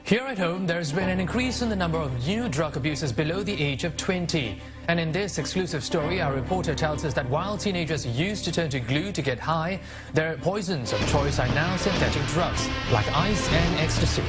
Here at home, there's been an increase in the number of new drug abusers below the age of 20. And in this exclusive story, our reporter tells us that while teenagers used to turn to glue to get high, their poisons of choice are now synthetic drugs like ice and ecstasy.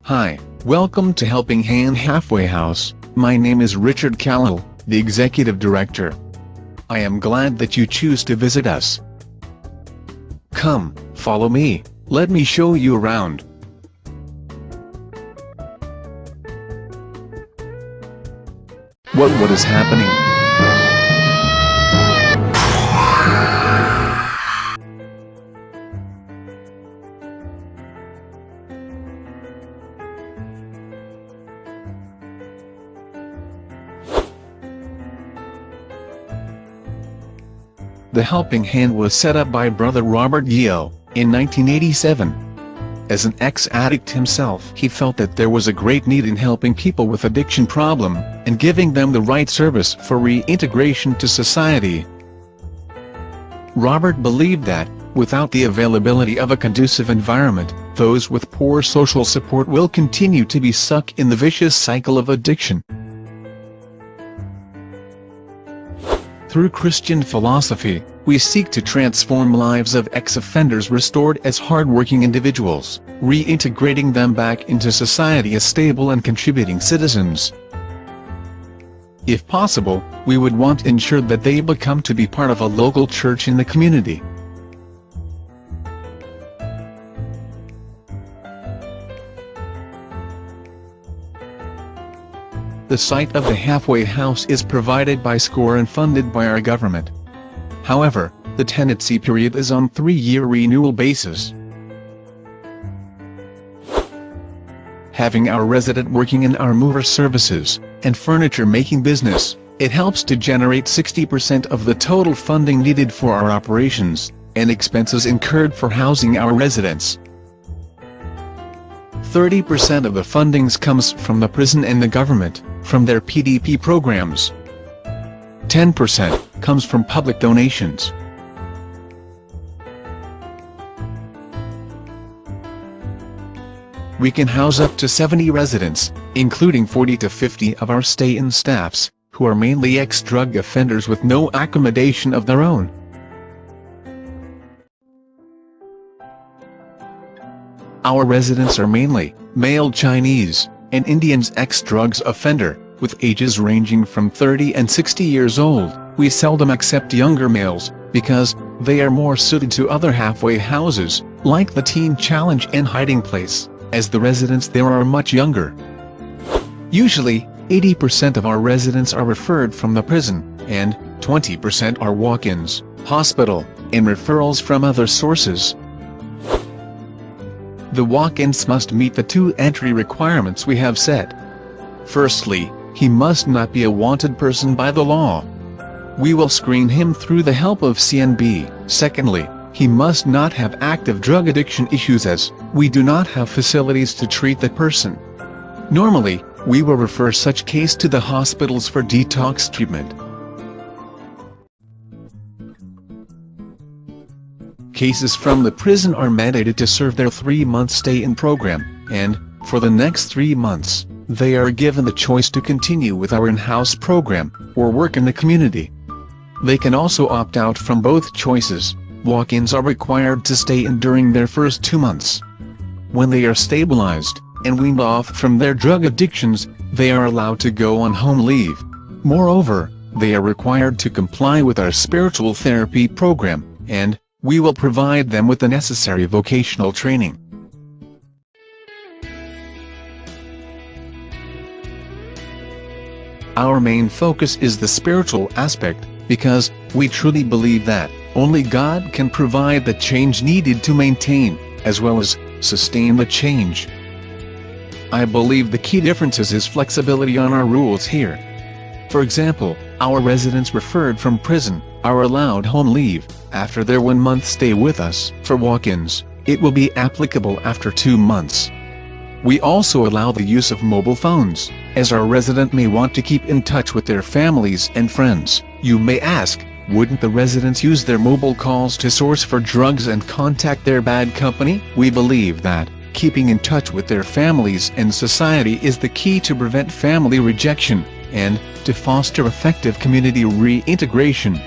Hi, welcome to Helping Hand Halfway House. My name is Richard Callowell, the Executive Director. I am glad that you choose to visit us. Come, follow me, let me show you around. What is happening? The Helping Hand was set up by Brother Robert Yeo in 1987. As an ex-addict himself, he felt that there was a great need in helping people with addiction problem and giving them the right service for reintegration to society. Robert believed that, without the availability of a conducive environment, those with poor social support will continue to be stuck in the vicious cycle of addiction. Through Christian philosophy, we seek to transform lives of ex-offenders restored as hard-working individuals, reintegrating them back into society as stable and contributing citizens. If possible, we would want to ensure that they become to be part of a local church in the community. The site of the halfway house is provided by SCORE and funded by our government. However, the tenancy period is on 3-year renewal basis. Having our resident working in our mover services and furniture making business, it helps to generate 60% of the total funding needed for our operations and expenses incurred for housing our residents. 30% of the fundings comes from the prison and the government, from their PDP programs. 10% comes from public donations. We can house up to 70 residents, including 40 to 50 of our stay-in staffs, who are mainly ex-drug offenders with no accommodation of their own. Our residents are mainly male Chinese and Indians ex-drugs offender, with ages ranging from 30 and 60 years old. We seldom accept younger males, because they are more suited to other halfway houses, like the Teen Challenge and Hiding Place, as the residents there are much younger. Usually, 80% of our residents are referred from the prison, and 20% are walk-ins, hospital, and referrals from other sources. The walk-ins must meet the 2 entry requirements we have set. Firstly, he must not be a wanted person by the law. we will screen him through the help of CNB. Secondly, he must not have active drug addiction issues, as we do not have facilities to treat the person. Normally, we will refer such case to the hospitals for detox treatment. Cases from the prison are mandated to serve their 3-month stay-in program, and, for the next 3 months, they are given the choice to continue with our in-house program, or work in the community. They can also opt out from both choices. Walk-ins are required to stay in during their first 2 months. When they are stabilized and weaned off from their drug addictions, they are allowed to go on home leave. Moreover, they are required to comply with our spiritual therapy program, and we will provide them with the necessary vocational training. Our main focus is the spiritual aspect, because we truly believe that only God can provide the change needed to maintain, as well as sustain the change. I believe the key differences is flexibility on our rules here. For example, our residents referred from prison are allowed home leave after their 1-month stay with us. For walk-ins, it will be applicable after 2 months. We also allow the use of mobile phones, as our resident may want to keep in touch with their families and friends. You may ask, wouldn't the residents use their mobile calls to source for drugs and contact their bad company? We believe that keeping in touch with their families and society is the key to prevent family rejection, and to foster effective community reintegration.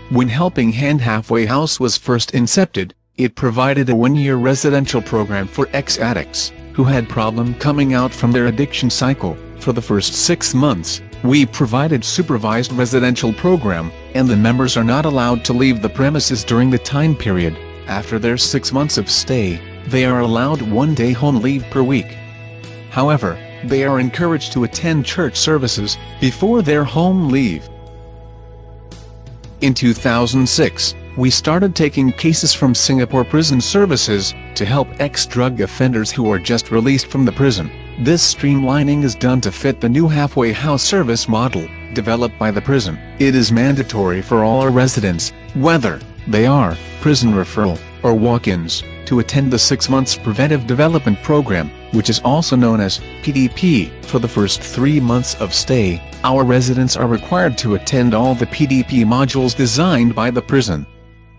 When Helping Hand Halfway House was first incepted, it provided a 1-year residential program for ex-addicts who had problem coming out from their addiction cycle. For the first 6 months, we provided supervised residential program, and the members are not allowed to leave the premises during the time period. After their 6 months of stay, they are allowed 1 day home leave per week. However, they are encouraged to attend church services before their home leave. In 2006, we started taking cases from Singapore Prison Services to help ex-drug offenders who are just released from the prison. This streamlining is done to fit the new halfway house service model developed by the prison. It is mandatory for all our residents, whether they are prison referral or walk-ins, to attend the 6 months preventive development program, which is also known as PDP. For the first 3 months of stay, our residents are required to attend all the PDP modules designed by the prison.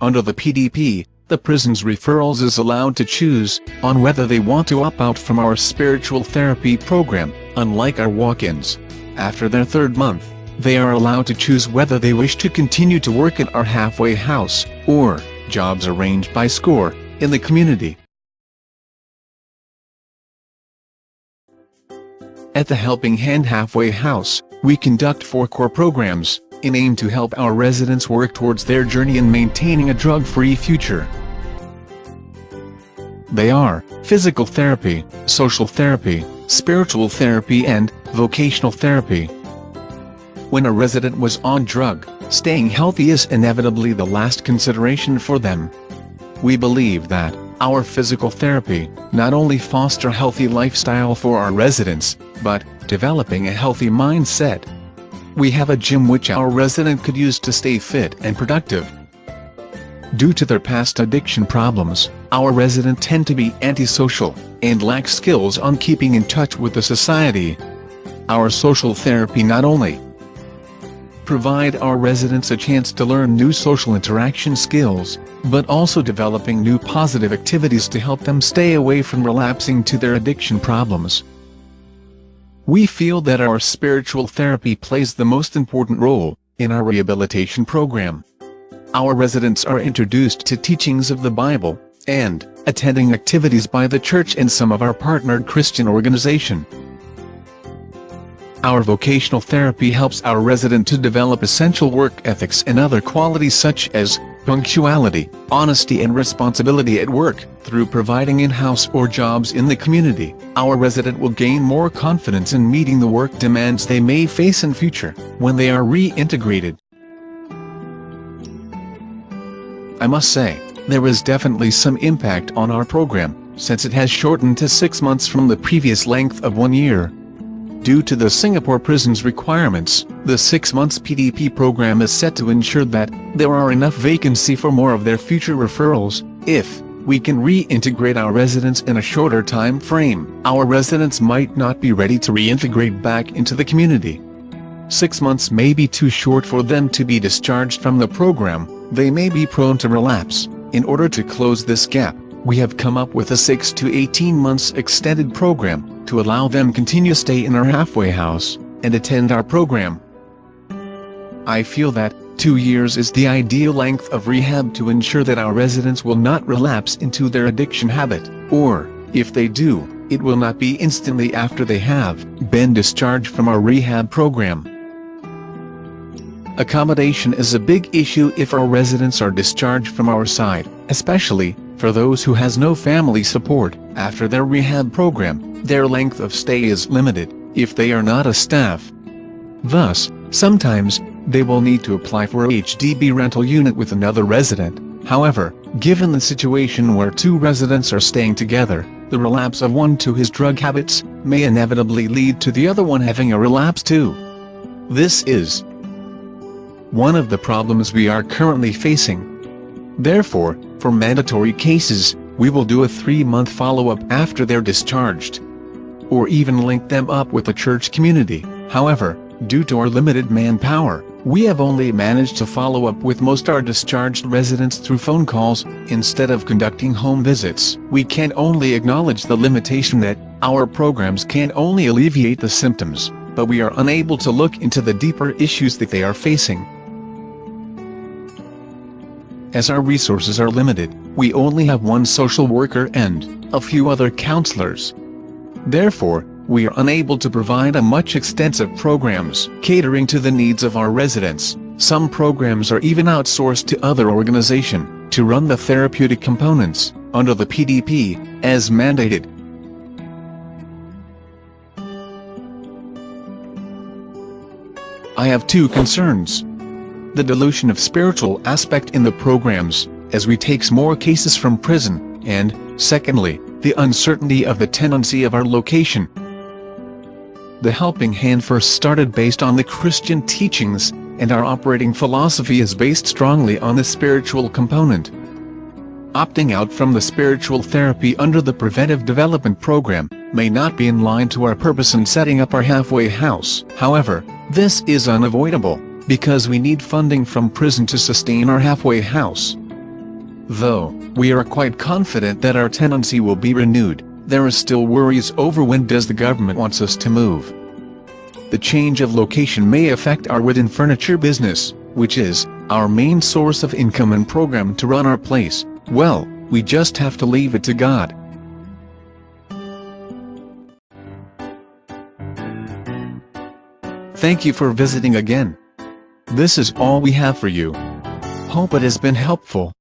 Under the PDP, the prison's referrals is allowed to choose on whether they want to opt out from our spiritual therapy program, unlike our walk-ins. After their 3rd month, they are allowed to choose whether they wish to continue to work at our halfway house, or jobs arranged by SCORE, in the community. At the Helping Hand Halfway House, we conduct 4 core programs, in aim to help our residents work towards their journey in maintaining a drug-free future. They are physical therapy, social therapy, spiritual therapy and vocational therapy. When a resident was on drug, staying healthy is inevitably the last consideration for them. We believe that our physical therapy not only foster a healthy lifestyle for our residents, but developing a healthy mindset. We have a gym which our resident could use to stay fit and productive. Due to their past addiction problems, our residents tend to be antisocial and lack skills on keeping in touch with the society. Our social therapy not only provide our residents a chance to learn new social interaction skills, but also developing new positive activities to help them stay away from relapsing to their addiction problems. We feel that our spiritual therapy plays the most important role in our rehabilitation program. Our residents are introduced to teachings of the Bible, and attending activities by the church and some of our partnered Christian organization. Our vocational therapy helps our resident to develop essential work ethics and other qualities such as punctuality, honesty and responsibility at work. Through providing in-house or jobs in the community, our resident will gain more confidence in meeting the work demands they may face in future, when they are reintegrated. I must say, there is definitely some impact on our program, since it has shortened to 6 months from the previous length of 1 year. Due to the Singapore prison's requirements, the 6 months PDP program is set to ensure that there are enough vacancy for more of their future referrals. If we can reintegrate our residents in a shorter time frame, our residents might not be ready to reintegrate back into the community. 6 months may be too short for them to be discharged from the program. They may be prone to relapse. In order to close this gap, we have come up with a 6 to 18 months extended program to allow them continue stay in our halfway house and attend our program. I feel that 2 years is the ideal length of rehab to ensure that our residents will not relapse into their addiction habit, or, if they do, it will not be instantly after they have been discharged from our rehab program. Accommodation is a big issue if our residents are discharged from our side, especially for those who has no family support. After their rehab program, their length of stay is limited, if they are not a staff. Thus, sometimes, they will need to apply for a HDB rental unit with another resident. However, given the situation where 2 residents are staying together, the relapse of one to his drug habits may inevitably lead to the other one having a relapse too. This is one of the problems we are currently facing. Therefore, for mandatory cases, we will do a 3-month follow-up after they're discharged, or even link them up with the church community. However, due to our limited manpower, we have only managed to follow up with most our discharged residents through phone calls, instead of conducting home visits. We can only acknowledge the limitation that our programs can only alleviate the symptoms, but we are unable to look into the deeper issues that they are facing. As our resources are limited, we only have 1 social worker and a few other counselors. Therefore, we are unable to provide a much extensive programs catering to the needs of our residents. Some programs are even outsourced to other organizations to run the therapeutic components under the PDP as mandated. I have 2 concerns. The dilution of spiritual aspect in the programs, as we takes more cases from prison, and, secondly, the uncertainty of the tenancy of our location. The Helping Hand first started based on the Christian teachings, and our operating philosophy is based strongly on the spiritual component. Opting out from the spiritual therapy under the Preventive Development Program may not be in line to our purpose in setting up our halfway house. However, this is unavoidable, because we need funding from prison to sustain our halfway house. Though we are quite confident that our tenancy will be renewed, there is still worries over when does the government wants us to move. The change of location may affect our wood and furniture business, which is our main source of income and program to run our place. Well, we just have to leave it to God. Thank you for visiting again. This is all we have for you. Hope it has been helpful.